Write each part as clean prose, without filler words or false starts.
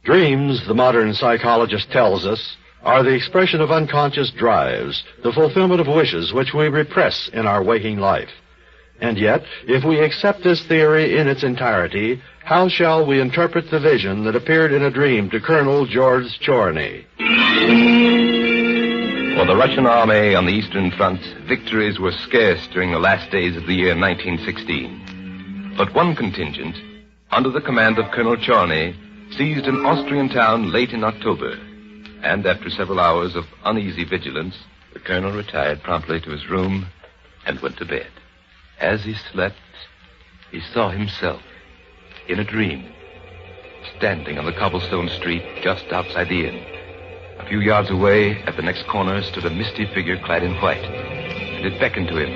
Dreams, the modern psychologist tells us, are the expression of unconscious drives, the fulfillment of wishes which we repress in our waking life. And yet, if we accept this theory in its entirety, how shall we interpret the vision that appeared in a dream to Colonel George Chorney? For the Russian army on the Eastern Front, victories were scarce during the last days of the year 1916. But one contingent, under the command of Colonel Chorney, seized an Austrian town late in October. And after several hours of uneasy vigilance, the colonel retired promptly to his room and went to bed. As he slept, he saw himself, in a dream, standing on the cobblestone street just outside the inn. A few yards away, at the next corner, stood a misty figure clad in white, and it beckoned to him.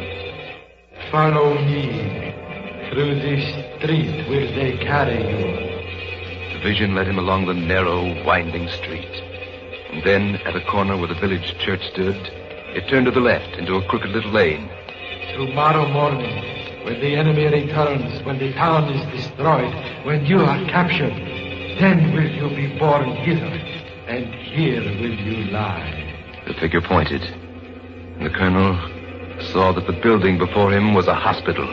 Follow me. Through this street will they carry you. The vision led him along the narrow, winding street. And then, at a corner where the village church stood, it turned to the left into a crooked little lane. Tomorrow morning, when the enemy returns, when the town is destroyed, when you are captured, then will you be born hither. And here will you lie. The figure pointed, and the colonel saw that the building before him was a hospital.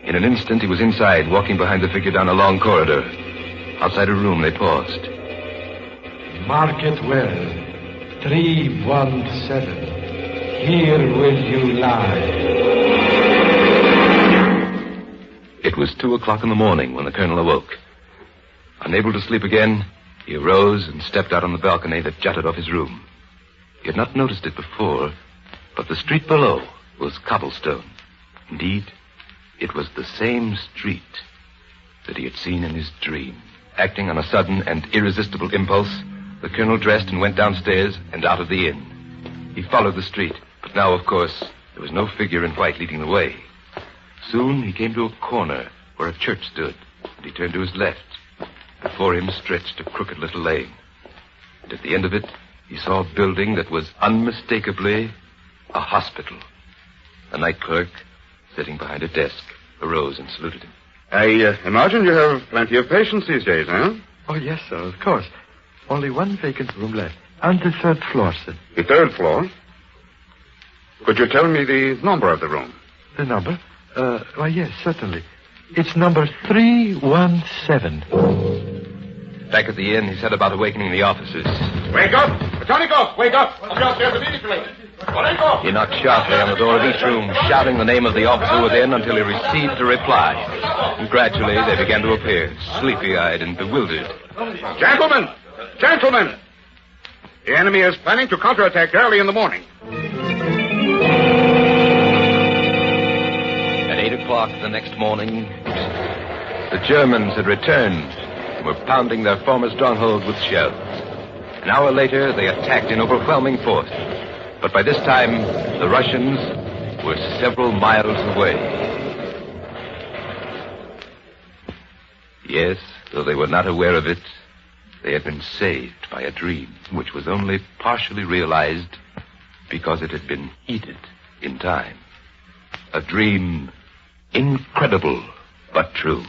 In an instant, he was inside, walking behind the figure down a long corridor. Outside a room, they paused. Mark it well. 317. Here will you lie. It was 2:00 in the morning when the colonel awoke. Unable to sleep again, he arose and stepped out on the balcony that jutted off his room. He had not noticed it before, but the street below was cobblestone. Indeed, it was the same street that he had seen in his dream. Acting on a sudden and irresistible impulse, the colonel dressed and went downstairs and out of the inn. He followed the street, but now, of course, there was no figure in white leading the way. Soon he came to a corner where a church stood, and he turned to his left. Before him stretched a crooked little lane. And at the end of it, he saw a building that was unmistakably a hospital. The night clerk, sitting behind a desk, arose and saluted him. I imagine you have plenty of patients these days, huh? Oh, yes, sir, of course. Only one vacant room left. On the 3rd floor, sir. The 3rd floor? Could you tell me the number of the room? The number? Why, yes, certainly. It's number 317. Back at the inn, he set about awakening the officers. Wake up! Mechanicos, wake up! Come downstairs immediately! He knocked sharply on the door of each room, shouting the name of the officer within until he received a reply. And gradually, they began to appear, sleepy-eyed and bewildered. Gentlemen! Gentlemen! The enemy is planning to counterattack early in the morning. At 8 o'clock the next morning, the Germans had returned and were pounding their former stronghold with shells. An hour later, they attacked in overwhelming force. But by this time, the Russians were several miles away. Yes, though they were not aware of it, they had been saved by a dream which was only partially realized because it had been heeded in time. A dream incredible but true.